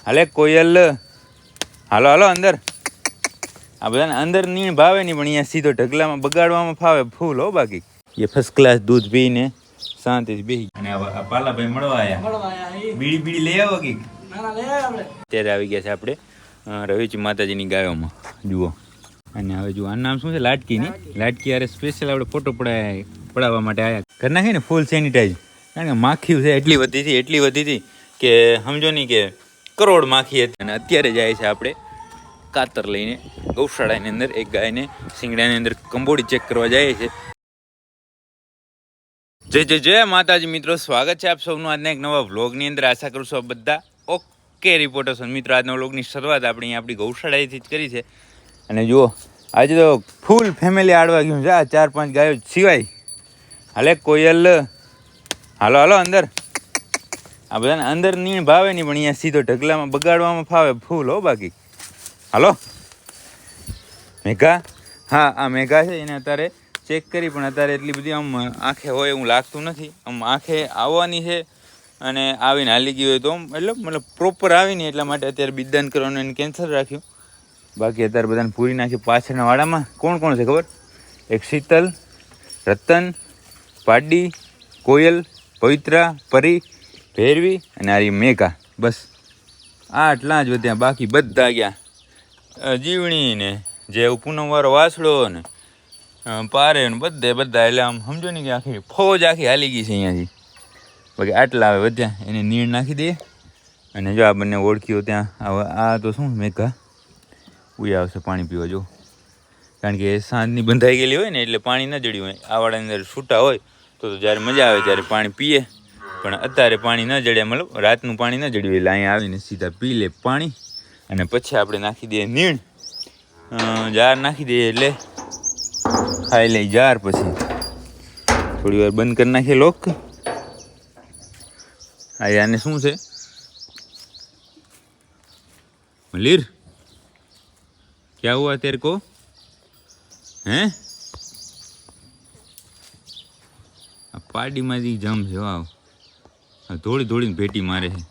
હાલે કોયલ, હાલો હાલો અંદર. આ બધાને અંદર નીણ ભાવે નહીં, પણ અહીંયા સીધો ઢગલામાં બગાડવામાં ફાવે ફૂલ હો. બાકી એ ફર્સ્ટ ક્લાસ દૂધ પીને શાંતિથી બેસી. અને આ પાલાભાઈ મળવા આવ્યા, બીડી બીડી લઈ આવો કે અત્યારે આવી ગયા છે આપણે રવિજી માતાજીની ગાયોમાં. જુઓ, અને હવે જુઓ આનું નામ શું છે? લાટકી. ની લાટકી યારે સ્પેશિયલ આપણે ફોટો પડાવવા માટે આવ્યા. ઘર નાખી ને ફૂલ સેનિટાઈઝ, કારણ કે માખી છે એટલી વધી હતી કે સમજો નહીં કે કરોડ માખી હતી. અને અત્યારે જાય છે આપણે કાતર લઈને ગૌશાળાની અંદર એક ગાયને શિંગડાની અંદર કંબોડી ચેક કરવા જાય છે. જય જય જય માતાજી મિત્રો, સ્વાગત છે આપ સૌનું આજના એક નવા વ્લોગની અંદર. આશા કરું છું બધા ઓકે રિપોર્ટર્સ. મિત્રો આજના વ્લોગની શરૂઆત આપણી ગૌશાળાએથી જ કરી છે. અને જુઓ આજે તો ફૂલ ફેમિલી આડવા ગયું છે. આ 4-5 ગાયો સિવાય. હાલે કોયલ, હાલો હાલો અંદર. આ બધાને અંદર નીણ ભાવે નહીં, પણ અહીંયા સીધો ઢગલામાં બગાડવામાં ફાવે ફૂલ હો. બાકી હાલો મેઘા, હા આ મેઘા છે એને અત્યારે ચેક કરી, પણ અત્યારે એટલી બધી આમ આંખે હોય એવું લાગતું નથી. આમ આંખે આવવાની છે અને આવીને હાલી ગઈ હોય તો મતલબ પ્રોપર આવીને, એટલા માટે અત્યારે બિદાન કરવાનું એને કેન્સલ રાખ્યું. બાકી અત્યારે બધાને પૂરી નાખી. પાછળના વાડામાં કોણ કોણ છે ખબર? એક શીતલ, રતન, પાડી, કોયલ, પવિત્રા, પરી, ભેરવી અને આ મેઘા. બસ આટલા જ વધ્યા, બાકી બધા ગયા. જીવણી ને જે પૂનમવાળો વાસડો ને પારે ને બધા એટલે આમ સમજો ને કે આખી ફોજ આખી હાલી ગઈ છે અહીંયાથી. બાકી આટલા હવે વધ્યા, એને નીણ નાખી દઈએ. અને જો આ બંને ઓળખીઓ ત્યાં આ તો શું મેઘા ઉઈ આવશે પાણી પીવા. જો કારણ કે સાંજની બંધાઈ ગયેલી હોય ને એટલે પાણી ન જડ્યું હોય. આ વાળાની અંદર છૂટા હોય તો જ્યારે મજા આવે ત્યારે પાણી પીએ, પણ અત્યારે પાણી ન જડ્યા, મતલબ રાતનું પાણી ન જડ્યું એટલે અહીંયા આવીને સીધા પી લે પાણી. અને પછી આપણે નાખી દઈએ નીણ, જાર નાખી દઈએ એટલે ખાઈ લઈ જાર. પછી થોડી વાર બંધ કરી નાખીએ લોક. આ આને શું છે? મલીર क्या हुआ तेरे को? हैं આ પાડીમાંથી જમ છે. વાવ, દોડીને ભેટી મારે છે.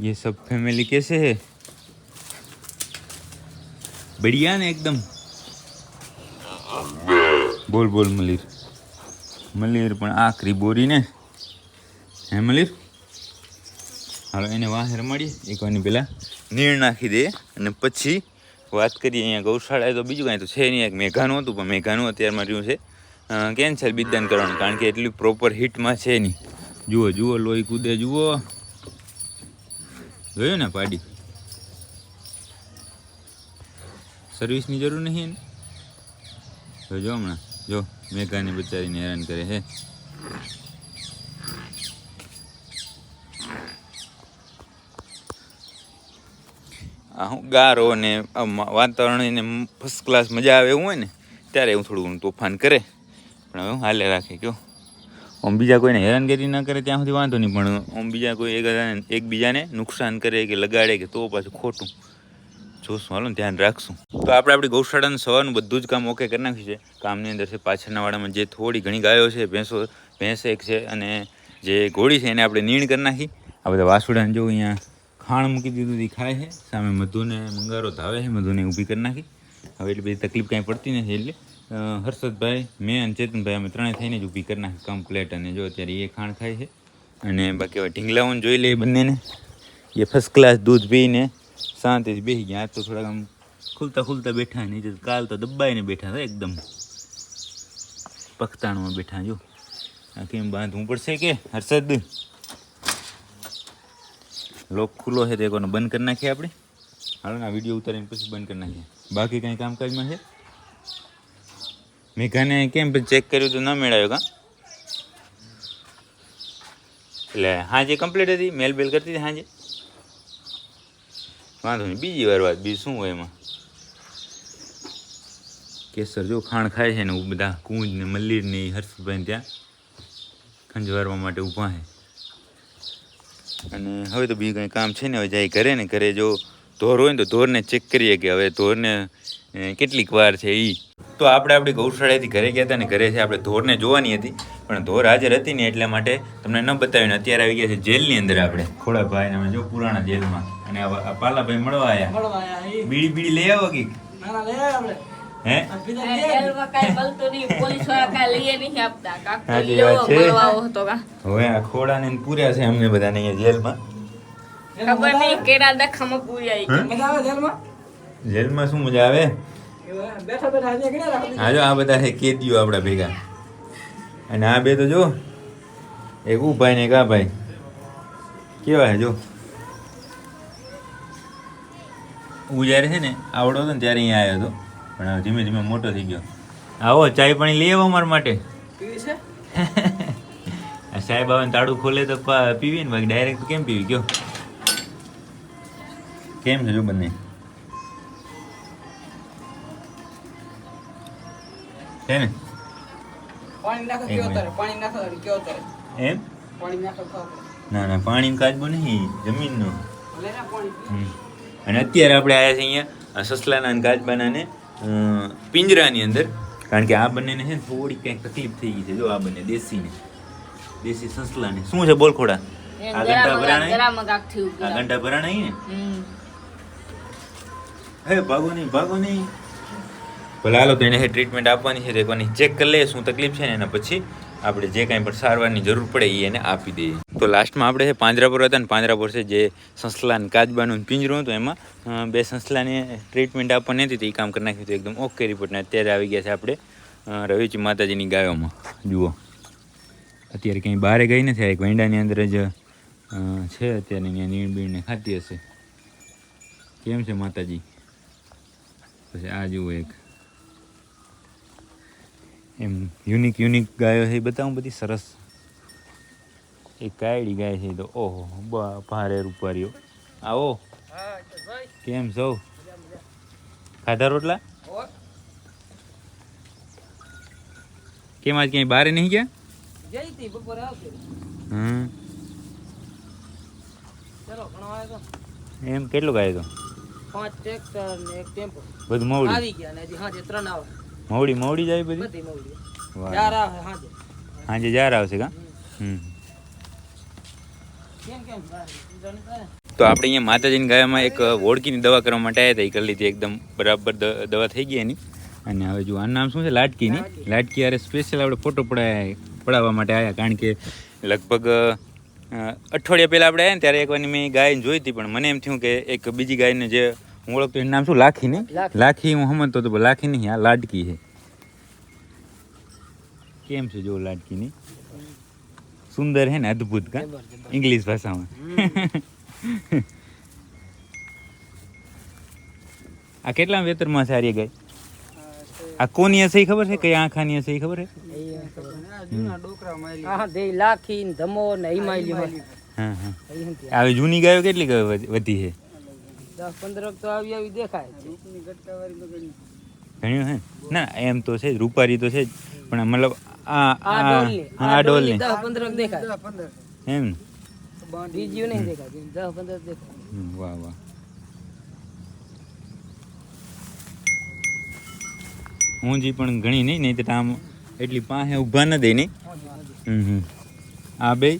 ये सब फैमिली कैसे है? बढ़िया ने एकदम? बोल बोल मलिर. મલીર પણ આખરી બોરી ને હે મલીર. હાલો એને વાહે રમાડીએ એકવાની પહેલાં નીણ નાખી દઈએ અને પછી વાત કરીએ. અહીંયા ગૌશાળાએ તો બીજું કાંઈ તો છે નહીં. એક મેઘાનું હતું, પણ મેઘાનું અત્યારમાં રહ્યું છે કેન્સર બિદાન કરવાનું, કારણ કે એટલી પ્રોપર હિટમાં છે નહીં. જુઓ લોહી કૂદે. જુઓ, જોયું ને પાડી. સર્વિસની જરૂર નહીં એને. જો હમણાં જો મેઘાને બચારીને હેરાન કરે છે. હું ગારો ને વાતાવરણ એને ફર્સ્ટ ક્લાસ મજા આવે એવું હોય ને ત્યારે હું થોડું તોફાન કરે, પણ હવે હું હાલે રાખે. કયો આમ બીજા કોઈને હેરાનગતિ ન કરે ત્યાં સુધી વાંધો નહીં, પણ આમ બીજા કોઈ એકબીજાને નુકસાન કરે કે લગાડે કે તો પાછું ખોટું. જોશું, હાલો ને ધ્યાન રાખશું. તો આપણી ગૌશાળાનું સવારનું બધું જ કામ ઓકે કરી નાખ્યું છે. કામની અંદર છે પાછળના વાડામાં જે થોડી ઘણી ગાયો છે, ભેંસ એક છે અને જે ઘોડી છે એને આપણે નીણ કરી નાખી. આ બધા વાસુડાને જો અહીંયા ખાણ મૂકી દીધું એ ખાય છે. સામે મધુને મંગારો ધાવે છે, મધુને ઊભી કરી નાખી. હવે એટલી બધી તકલીફ કાંઈ પડતી નથી. એટલે હર્ષદભાઈ, મેં અને ચેતનભાઈ અમે ત્રણેય થઈને જ ઊભી કરી નાખી કમ્પ્લેટ. અને જો અત્યારે એ ખાણ ખાય છે. અને બાકી હવે ઢીંગલાઓને જોઈ લે બંનેને. એ ફર્સ્ટ ક્લાસ દૂધ પીને શાંતિથી બેસી ગયા. આજ તો થોડાક આમ ખુલતા બેઠા, નહીં તો કાલ તો દબાઈને બેઠા હતા એકદમ પખતાણમાં બેઠા. જો આ કેમ બાંધવું પડશે કે હર્ષદ? લોક ખુલ્લો છે તો એકવાનો બંધ કરી નાખીએ આપણે. હાલો ને આ વિડીયો ઉતારીને પછી બંધ કરી નાખીએ. બાકી કંઈ કામકાજમાં છે? મેઘાને કેમ ચેક કર્યું તો ન મેળાયો કાં? એટલે હાજે કમ્પ્લીટ હતી, મેલ કરતી હતી હાજે. વાંધો નહીં, બીજી વાર વાત. બીજું શું હોય એમાં? કેસર જો ખાણ ખાય છે ને બધા કુંજ ને મલ્લીર ને હર્ષભાઈ ત્યાં ખંજવારવા માટે ઊભા છે. અને હવે તો બીજું કંઈ કામ છે ને, હવે જાય ઘરે ને ઘરે જો ઢોર હોય ને તો ઢોરને ચેક કરીએ કે હવે ઢોરને કેટલીક વાર છે એ. તો આપણે આપણી ગૌશાળાએથી ઘરે ગયા હતા ને ઘરે છે આપણે ઢોરને જોવાની હતી, પણ ધોર હાજર હતી ને એટલા માટે તમને ન બતાવ્યું ને અત્યારે આવી ગયા છે જેલની અંદર આપણે ખોડાભાઈ ને જો પુરાણા જેલમાં અને આ પાલાભાઈ મળવા આવ્યા બીડી બીડી લઈ આવો કે હે હવે આ ખોડા ને પૂર્યા છે અમને બધાને અહીંયા જેલમાં જેલમાં શું મજા આવે હા જો આ બધા છે કેદીઓ આપડા ભેગા અને આ બે તો જો એક ઉભાઈ ને એક આ ભાઈ કેવા છે જો હું જ્યારે છે ને આવડો હતો ને ત્યારે અહીંયા આવ્યો હતો પણ હવે ધીમે ધીમે મોટો થઈ ગયો આવો ચાય પાણી લઈ આવો અમારા માટે આ સાહેબ આવે તાળું ખોલે તો પીવી ને બાકી ડાયરેક્ટ કેમ પીવી કયો કેમ છે જો બંને છે ને એમ ના ના પાણી કાચબો નહીં જમીનનો અને અત્યારે આપણે આવ્યા છીએ અહીંયા સસલાના અને કાચબાના ને પિંજરાની અંદર કારણ કે આ બંનેને છે ને થોડી કંઈક તકલીફ થઈ ગઈ છે જો આ બંને દેશી સસલાને શું છે બોલ ખોડા આ ઘંટા ભરાણા ને હે ભાગો નહીં ભલે હાલો તો એને ટ્રીટમેન્ટ આપવાની છે તો એકવાની ચેક કરી લઈએ શું તકલીફ છે ને એના પછી આપણે જે કાંઈ પણ સારવારની જરૂર પડે એ એને આપી દઈએ તો લાસ્ટમાં આપણે પાંજરાપુર હતા ને પાંજરાપુર છે જે સંસલાન કાચબાનું પિંજરું હતું એમાં બે સંસલાને ટ્રીટમેન્ટ આપવાની હતી તો એ કામ કરી નાખ્યું હતું એકદમ ઓકે રિપોર્ટને અત્યારે આવી ગયા છે આપણે રવિજી માતાજીની ગાયોમાં જુઓ અત્યારે કંઈ બહાર ગઈ નથી એક વેંડાની અંદર જ છે અત્યારે અહીંયા નીણ બીણને ખાતી હશે કેમ છે માતાજી પછી આ જુઓ એક એમ યુનિક ગાયો છે એ બતાવું બધી સરસ એક કાયડી ગાય છે તો ઓહો ભારે રૂપારીઓ આવો કેમ છો ખાધા રોટલા કેમ આજ ક્યાંય બહાર નહીં ગયા એમ કેટલું ગાય તો 5 ટ્રેક્ટર ને એક ટેમ્પો બધું મવડી આવી ગયા ને હજી હાજે 3 આવે મવડી જાય બધી મવડી જાર આવે હાજે જાર આવશે કા કેમ તો આપણે અહીંયા માતાજીની ગાયમાં એક ઓળકીની દવા કરવા માટે આવ્યા હતા એ કરી લીધી એકદમ બરાબર દવા થઈ ગઈ એની અને હવે જો આનું નામ શું છે લાટકી યારે સ્પેશિયલ આપણે ફોટો પડાવવા માટે આવ્યા કારણ કે લગભગ અઠવાડિયા પહેલાં આપણે આવ્યા ને ત્યારે એકવાર મેં ગાય જોઈ હતી પણ મને એમ થયું કે એક બીજી ગાયને જે હું ઓળખતો એનું નામ શું લાખી ને લાખી હું સમજતો હતો લાખી નહીં આ લાડકી છે કેમ છે જો લાડકીની સુંદર હે ને અદ્ભુત કા ઇંગ્લિશ ભાષામાં આ કેટલા વેતરમાં સારી ગાય આ કોની હશે એ ખબર છે કઈ આંખાની હશે એ ખબર છે લાખી ધમો ને હિમાલય આવી જૂની ગાયો કેટલી ગાયો વધી છે 10-15 તો આવી દેખાય ઘણ્યું હે ના એમ તો છે રૂપારી તો છે જ પણ મતલબ આ ડોલ ની 10-15 દેખાય એમ બીજી નહીં દેખાય 10-15 દેખાય વાહ હું જી પણ ઘણી નહીં તો આમ એટલી પાસે ઊભા ન દે નહીં આ બે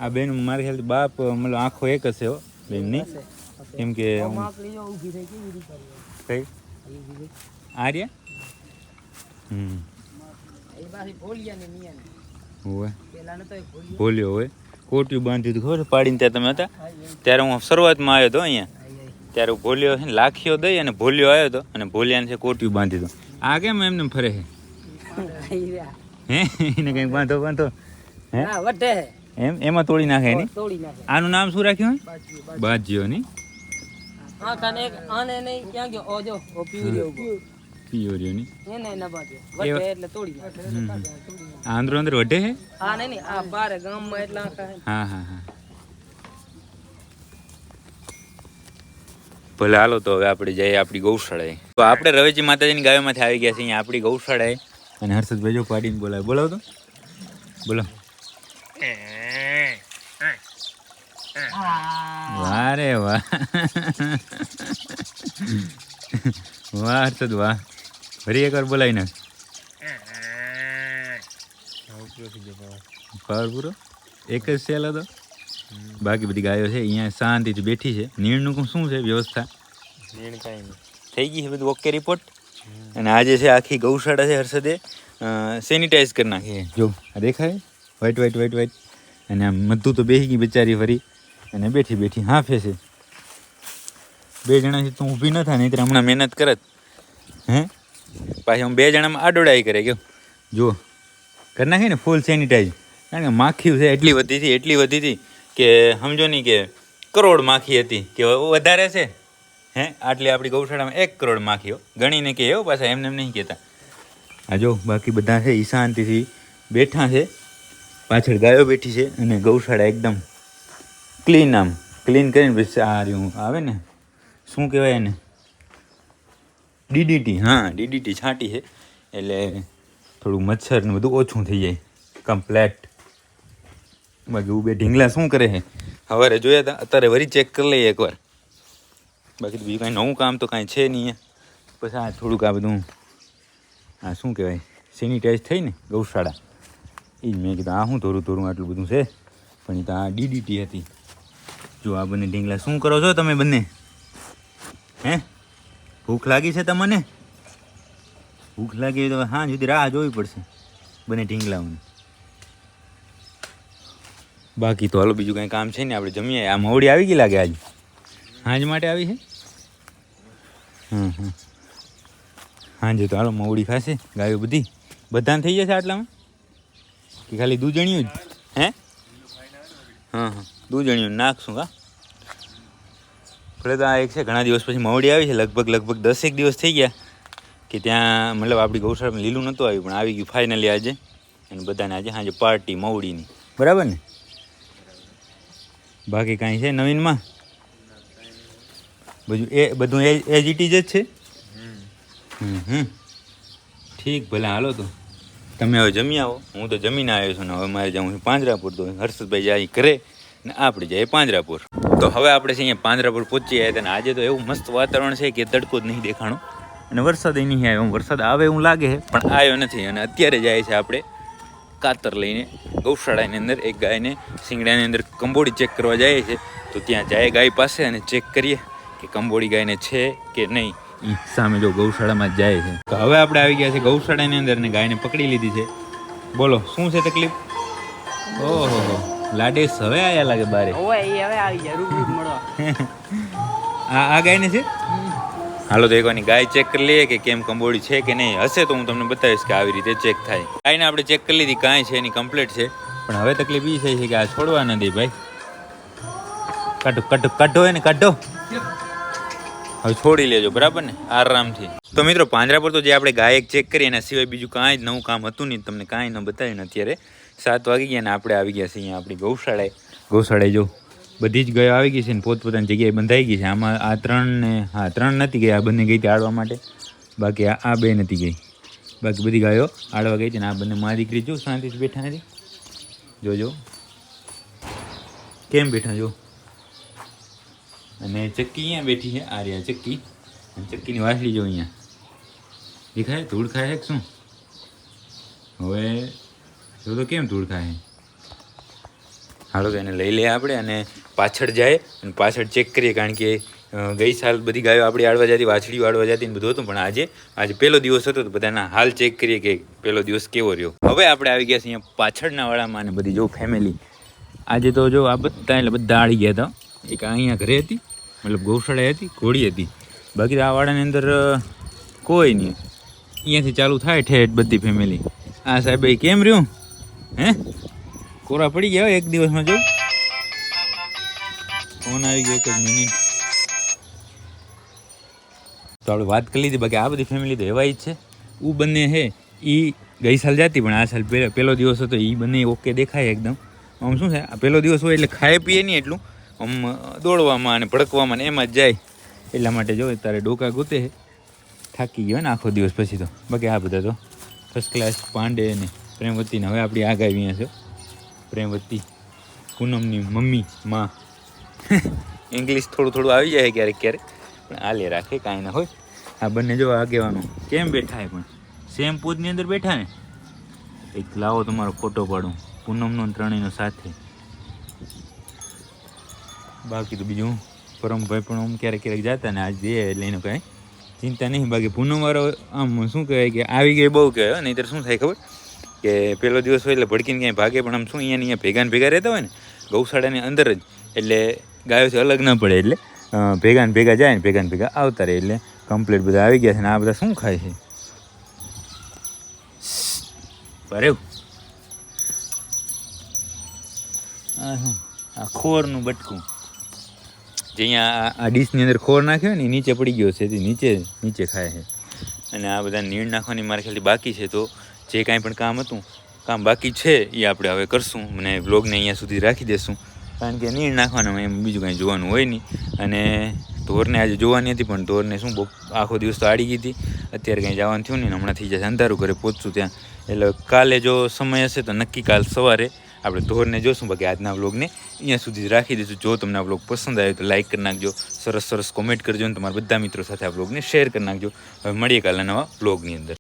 આ બેન મારી ખ્યાલ બાપ મતલબ આંખો એક હશે હો બેન નહીં કેમ કે કઈ આર્યા ભોલ્યો હોય કોટિયું બાંધ્યું હતું ખબર પાડીને ત્યાં તમે હતા ત્યારે હું શરૂઆતમાં આવ્યો હતો અહીંયા ત્યારે ભોલ્યો છે ને લાખીઓ દઈ અને ભોલ્યો આવ્યો હતો અને ભોલિયાને છે કોટિયું બાંધી હતું આ કેમ એમને ફરે છે હે એને કંઈક બાંધો હે એમ એમાં તોડી નાખે એની આનું નામ શું રાખ્યું બાજીઓ ની પિયોરિયો ની આંધ્રો અંદર વઢે હે હા ભલે હાલો તો હવે આપણે જઈએ આપણી ગૌશાળાએ તો આપણે રવેજી માતાજીની ગાયોમાંથી આવી ગયા છે અહીંયા આપણી ગૌશાળાએ અને હર્ષદભાઈ જો પાડીને બોલાવે બોલાવો તો બોલો વાહ રે વાહ વાહ હર્ષદ વાહ ફરી એકવાર બોલાવી નાખ. પાવર પૂરો એક જ સેલ હતો. બાકી બધી ગાયો છે અહીંયા શાંતિથી બેઠી છે. નીણનું શું છે વ્યવસ્થા? નીણ કાંઈ નહીં થઈ ગઈ છે બધું ઓકે રિપોર્ટ. અને આજે છે આખી ગૌશાળા છે હર્ષદે સેનિટાઈઝ કરી નાખી છે. જો આ દેખાય વ્હાઈટ વ્હાઈટ વ્હાઈટ વ્હાઈટ. અને આમ મધુ તો બેસી ગઈ બિચારી ફરી અને બેઠી બેઠી હાંફે છે. 2 જણાથી તું ઊભી ન થાય નહીં હમણાં મહેનત કરત. હે પાછી હું 2 જણામાં આડોડાઈ કરે ગયો. જુઓ કરી નાખી ને ફૂલ સેનિટાઈઝ. કારણ કે માખી છે એટલી વધી હતી કે સમજો નહીં કે કરોડ માખી હતી કે વધારે છે. હે આટલી આપણી ગૌશાળામાં 1 કરોડ માખીઓ ગણીને કે એવું પાછા એમને એમ નહીં કહેતા. આ જો બાકી બધા છે એ શાંતિથી બેઠા છે. પાછળ ગાયો બેઠી છે અને ગૌશાળા એકદમ ક્લીન. આમ ક્લીન કરીને પછી આ રહ્યું આવે ને શું કહેવાય એને DDT. હા DDT છાંટી છે એટલે થોડું મચ્છર ને બધું ઓછું થઈ જાય કમ્પ્લેટ. બાકી ઉભે ઢીંગલા શું કરે છે સવારે જોયા હતા, અત્યારે વળી ચેક કરી લઈએ એકવાર. બાકી બીજું કાંઈ નવું કામ તો કાંઈ છે નહીં. પછી આ થોડુંક આ બધું આ શું કહેવાય સેનિટાઈઝ થઈ ને ગૌશાળા એ જ મેં કીધું આ શું થોડું આટલું બધું છે. પણ એ તો આ DDT હતી. જો આ બંને ઢીંગલા શું કરો છો તમે બંને? હે ભૂખ લાગી છે તમને? ભૂખ લાગી તો હા સુધી રાહ જોવી પડશે બંને ઢીંગલાઓને. બાકી તો હાલો બીજું કાંઈ કામ છે ને આપણે જમીએ. આ મવડી આવી ગઈ લાગે આજ હાંજ માટે આવી છે. હાંજે તો હાલો મવડી ખાશે ગાયો બધી. બધાને થઈ જશે આટલામાં કે ખાલી દૂધણિયું જ? હે દૂધણિયું નાખશું કા. ભલે તો આ એક છે ઘણા દિવસ પછી મવડી આવી છે. લગભગ 10 દિવસ થઈ ગયા કે ત્યાં મતલબ આપણી ગૌશાળામાં લીલું નહોતું આવ્યું પણ આવી ગયું ફાઇનલી આજે. અને બધાને આજે સાંજે પાર્ટી મવડીની. બરાબર ને? બાકી કાંઈ છે નવીનમાં? બધું એજ ઇટ ઇઝ જ છે. ઠીક ભલે હાલો તો તમે હવે જમી આવો. હું તો જમીને આવ્યો છું ને હવે મારે જાઉં છું પાંજરાપુર. તો હર્ષદભાઈ જાય ઘરે ને આપણે જાય પાંજરાપુર. તો હવે આપણે છે અહીંયા પાંજરાપુર પહોંચી આવ્યા હતા. આજે તો એવું મસ્ત વાતાવરણ છે કે તડકો જ નહીં દેખાણો અને વરસાદ નહીં આવ્યો. વરસાદ આવે એવું લાગે છે પણ આવ્યો નથી. અને અત્યારે જાય છે આપણે કાતર લઈને ગૌશાળાની અંદર એક ગાયને શિંગડાની અંદર કંબોડી ચેક કરવા જાય છે. તો ત્યાં જાય ગાય પાસે અને ચેક કરીએ કે કંબોડી ગાયને છે કે નહીં. એ સામે જો ગૌશાળામાં જ જાય છે. તો હવે આપણે આવી ગયા છે ગૌશાળાની અંદર ને ગાયને પકડી લીધી છે. બોલો શું છે તકલીફ? ઓહો લાડેશ હવે આયા લાગે બારે. હવે આવી જાય રૂબરૂ મળવા. આ ગાયને છે. હાલો તો એકવાની ગાય ચેક કરી લઈએ કે કેમ કંબોડી છે કે નહીં. હશે તો હું તમને બતાવીશ કે આવી રીતે ચેક થાય. ગાયને આપણે ચેક કરી લીધી કાંઈ છે એની કમ્પ્લીટ છે. પણ હવે તકલીફ એ થઈ છે કે આ છોડવા ન દે ભાઈ. કાઢો એને કાઢો. હવે છોડી લેજો બરાબર ને આરામથી. તો મિત્રો પાંજરાપુર તો જે આપણે ગાય એક ચેક કરી એના સિવાય બીજું કાંઈ જ નવું કામ હતું નહીં. તમને કાંઈ ન બતાવ્યું. અત્યારે 7 વાગી ગયા ને આપણે આવી ગયા છીએ અહીંયા આપણી ગૌશાળાએ. ગૌશાળાએ જો બધી જ ગાયો આવી ગઈ છે ને પોતપોતાની જગ્યાએ બંધાઈ ગઈ છે. આમાં આ 3 નથી ગઈ. આ બંને ગઈ હતી આડવા માટે. બાકી આ 2 નથી ગઈ. બાકી બધી ગાયો આડવા ગઈ છે ને આ બંને મા દીકરી જો શાંતિથી બેઠા નથી. જોજો કેમ બેઠા જો. અને ચક્કી અહીંયા બેઠી છે. આ રહ્યા ચક્કી. ચક્કીની વાસળી જો અહીંયા દેખાય. ધૂળ ખાય છે શું? હવે જો તો કેમ ધૂળ ખાય. હાલો તો એને લઈ લઈએ આપણે અને પાછળ જાય અને પાછળ ચેક કરીએ. કારણ કે ગઈ સાલ બધી ગાયો આપણી આડવા જતી, વાછડીઓ આડવા જતી ને બધું હતું. પણ આજે પહેલો દિવસ હતો તો બધાના હાલ ચેક કરીએ કે પહેલો દિવસ કેવો રહ્યો. હવે આપણે આવી ગયા છીએ અહીંયા પાછળના વાળામાં અને બધી જો ફેમિલી. આજે તો જો આ બધા એટલે બધા આવી ગયા હતા. એક અહીંયા ઘરે હતી મતલબ ગૌશાળા હતી, ઘોડી હતી. બાકી આ વાળાની અંદર કોઈ નહીં. અહીંયાથી ચાલુ થાય ઠેઠ બધી ફેમિલી. આ સાહેબ કેમ રહ્યું? હે કોરા પડી ગયા એક દિવસમાં. જો ફોન આવી ગયો 1 મિનિટ. તો આપણે વાત કરી લીધી. બાકી આ બધી ફેમિલી તો એવા જ છે. એ બંને છે એ ગઈ સાલ જતી પણ આ સાલ પહેલો દિવસ હતો. એ બંને ઓકે દેખાય એકદમ. આમ શું છે આ પહેલો દિવસ હોય એટલે ખાય પીએ નહીં એટલું. આમ દોડવામાં અને ભડકવામાં ને એમાં જ જાય. એટલા માટે જો તારે ડોકા ગોતે છે. થાકી ગયો ને આખો દિવસ પછી તો. બાકી આ બધા તો ફર્સ્ટ ક્લાસ. પાંડે ને પ્રેમવતીને હવે આપણી આગળ અહીંયા છે. પ્રેમવતી પૂનમની મમ્મી માં. ઇંગ્લિશ થોડું આવી જાય ક્યારેક પણ આ લે રાખે કાંઈ ના હોય. આ બંને જો આગેવાનો કેમ બેઠા હે પણ સેમ પોજની અંદર બેઠા ને. એક લાવો તમારો ફોટો પાડું પૂનમનો ને ત્રણેયનો સાથે. બાકી તો બીજું પરમભાઈ પણ આમ ક્યારેક ક્યારેક જતા ને આજ દે એટલે એનું કાંઈ ચિંતા નહીં. બાકી પૂનમવાળો આમ શું કહેવાય કે આવી ગઈ બહુ કહેવાય. નહીંતર શું થાય ખબર કે પહેલો દિવસ હોય એટલે ભડકીને ક્યાંય ભાગે, પણ આમ શું અહીંયા ભેગા ને ભેગા રહેતા હોય ને ગૌશાળાની અંદર જ, એટલે ગાયોથી અલગ ન પડે, એટલે ભેગા ને ભેગા જાય ને ભેગા ને ભેગા આવતા રહે. એટલે કમ્પ્લીટ બધા આવી ગયા છે ને આ બધા શું ખાય છે? બરે આ ખોરનું બટકું જે અહીંયા આ ડીશની અંદર ખોર નાખ્યો ને એ નીચે પડી ગયો છે, તે નીચે ખાય છે. અને આ બધા નીણ નાખવાની મારા ખ્યાલથી બાકી છે. તો જે કાંઈ પણ કામ બાકી છે એ આપણે હવે કરશું. મને વ્લોગને અહીંયા સુધી રાખી દેશું, કારણ કે નીણ નાખવાનું એમ બીજું કાંઈ જોવાનું હોય નહીં. અને ઢોરને આજે જોવાની હતી, પણ ઢોરને શું આખો દિવસ તો આડી ગઈ હતી. અત્યારે કંઈ જવાનું થયું નહીં, હમણાં થઈ જશે અંધારું, ઘરે પહોંચશું ત્યાં. એટલે કાલે જો સમય હશે તો નક્કી કાલ સવારે આપણે ઢોરને જોશું. બાકી આજના વ્લોગને અહીંયા સુધી રાખી દઈશું. જો તમને આ વ્લોગ પસંદ આવ્યો તો લાઇક કરી નાખજો, સરસ કોમેન્ટ કરજો અને તમારા બધા મિત્રો સાથે આ વ્લોગને શેર કરી નાખજો. હવે મળીએ કાલના નવા વ્લોગની અંદર.